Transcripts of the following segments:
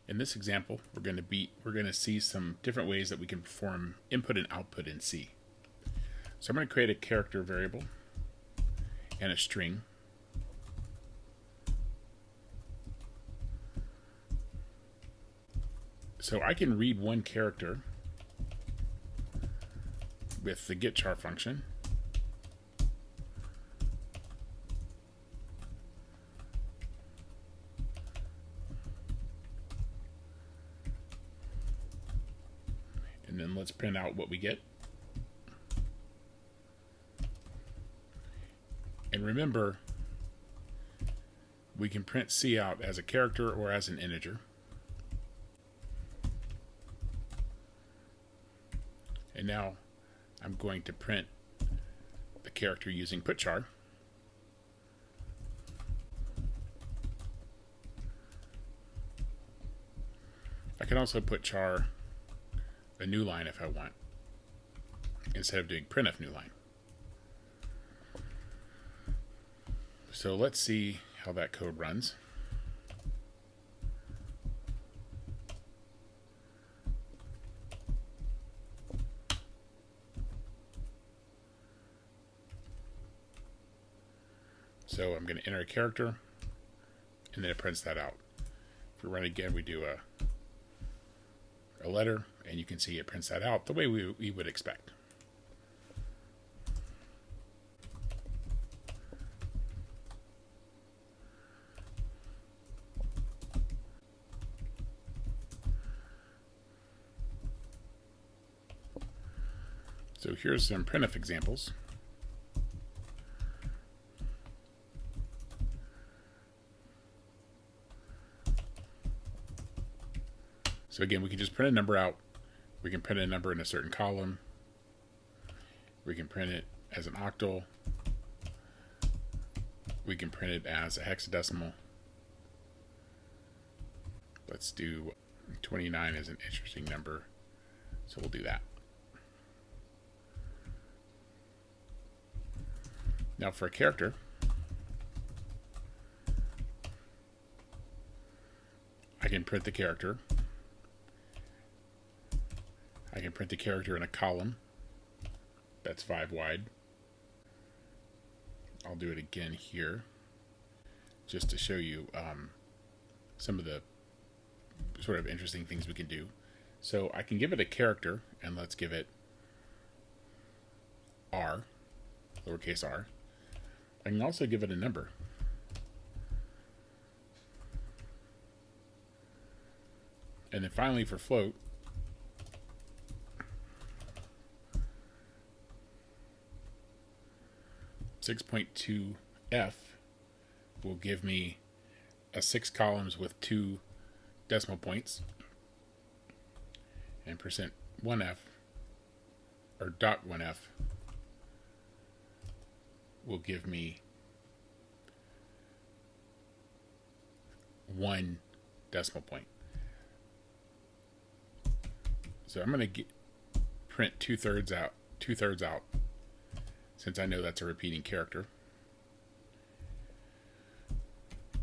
In this example, we're going to see some different ways that we can perform input and output in C. So I'm going to create a character variable and a string. So I can read one character with the getchar function. And then let's print out what we get. And remember, we can print C out as a character or as an integer. And now I'm going to print the character using putchar. I can also putchar a new line if I want, instead of doing printf new line. So let's see how that code runs. So I'm going to enter a character, and then it prints that out. If we run again, we do a letter, and you can see it prints that out the way we would expect. So here's some printf examples. So again, we can just print a number out. We can print a number in a certain column. We can print it as an octal. We can print it as a hexadecimal. Let's do 29 as an interesting number, so we'll do that. Now for a character, I can print the character. I can print the character in a column that's 5 wide. I'll do it again here just to show you some of the sort of interesting things we can do. So I can give it a character, and let's give it R, lowercase r. I can also give it a number. And then finally for float, .2f will give me a 6 columns with 2 decimal points, and %1f or .1f will give me 1 decimal point. So I'm going to print 2/3 out, since I know that's a repeating character.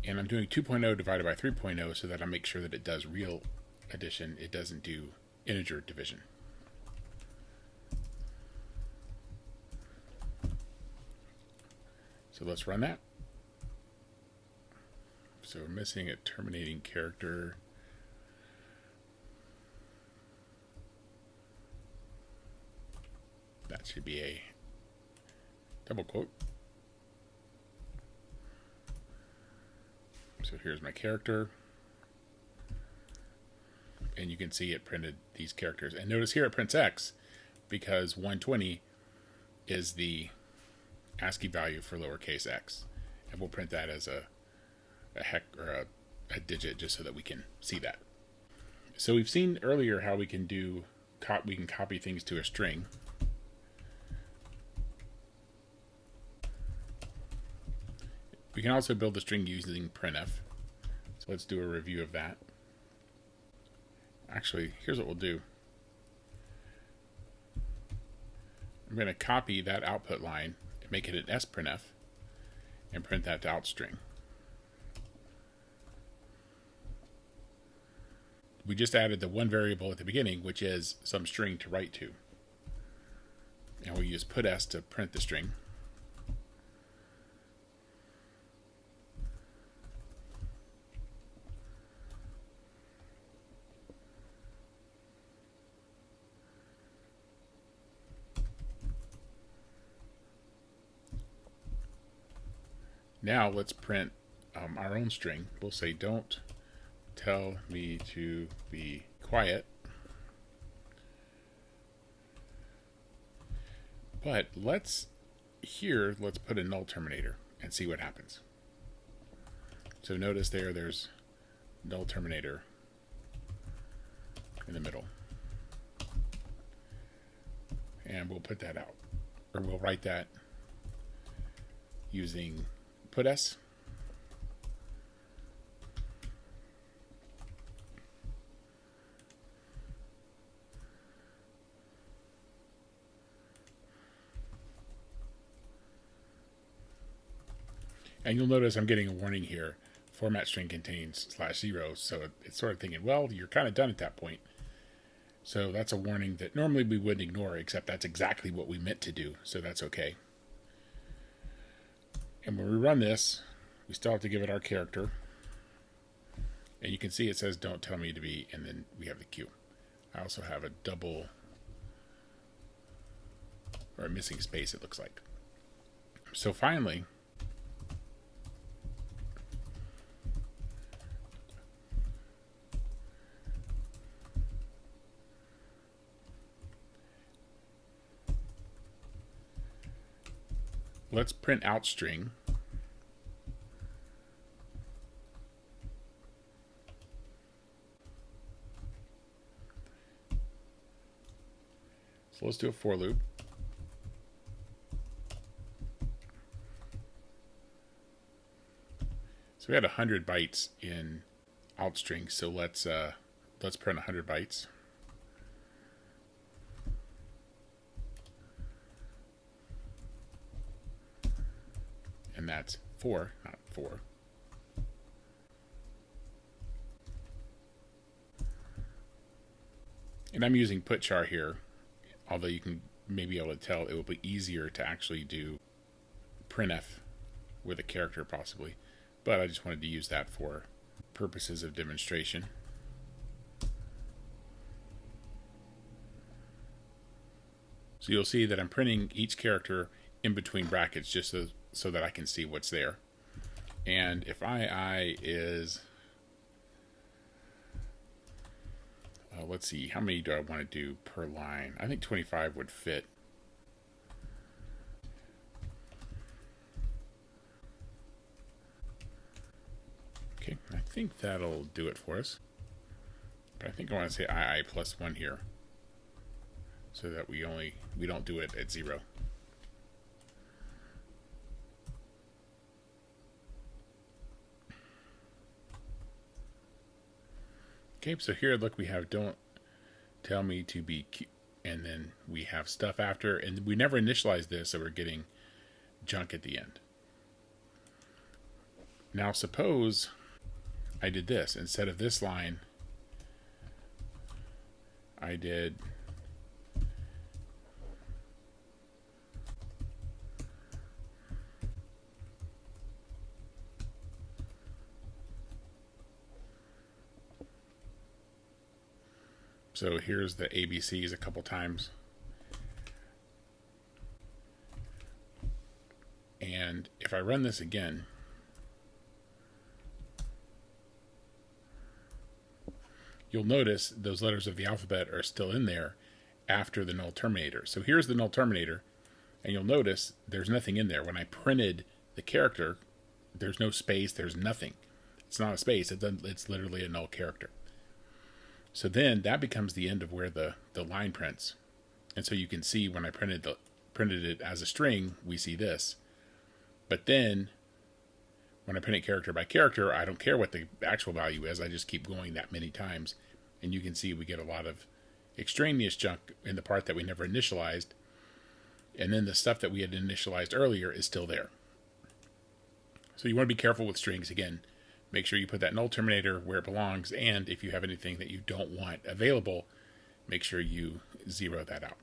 And I'm doing 2.0 divided by 3.0 so that I make sure that it does real addition. It doesn't do integer division. So let's run that. So we're missing a terminating character. That should be a double quote. So here's my character. And you can see it printed these characters. And notice here it prints X because 120 is the ASCII value for lowercase x. And we'll print that as a digit just so that we can see that. So we've seen earlier how we can copy things to a string. We can also build a string using printf. So let's do a review of that. Actually, here's what we'll do. I'm going to copy that output line and make it an sprintf and print that to outstring. we just added the one variable at the beginning, which is some string to write to. And we'll use putS to print the string. Now let's print our own string. We'll say don't tell me to be quiet. But let's put a null terminator and see what happens. So notice there's null terminator in the middle. And we'll put that out. Or we'll write that using putS. And you'll notice I'm getting a warning here. Format string contains /0. So it's sort of thinking, well, you're kind of done at that point. So that's a warning that normally we wouldn't ignore, except that's exactly what we meant to do. So that's okay. And when we run this, we still have to give it our character. And you can see it says don't tell me to be, and then we have the Q. I also have a double, or a missing space, it looks like. So finally, let's print out string. So let's do a for loop. So we had 100 bytes in out string. So let's print 100 bytes. And that's 4, not 4. And I'm using putchar here, although you can maybe be able to tell it will be easier to actually do printf with a character possibly. But I just wanted to use that for purposes of demonstration. So you'll see that I'm printing each character in between brackets just so that I can see what's there. And if I is, let's see, how many do I want to do per line? I think 25 would fit. Okay, I think that'll do it for us. But I think I want to say II plus 1 here, so that we don't do it at 0. Okay, so here, look, we have don't tell me to be Q, and then we have stuff after, and we never initialized this, so we're getting junk at the end. Now suppose I did this. Instead of this line, I did so here's the ABCs a couple times. And if I run this again, you'll notice those letters of the alphabet are still in there after the null terminator. So here's the null terminator, and you'll notice there's nothing in there. When I printed the character, there's no space, there's nothing. It's not a space, it's literally a null character. So then that becomes the end of where the line prints. And so you can see when I printed it as a string, we see this. But then when I print it character by character, I don't care what the actual value is. I just keep going that many times. And you can see we get a lot of extraneous junk in the part that we never initialized. And then the stuff that we had initialized earlier is still there. So you want to be careful with strings. Again, make sure you put that null terminator where it belongs, and if you have anything that you don't want available, make sure you zero that out.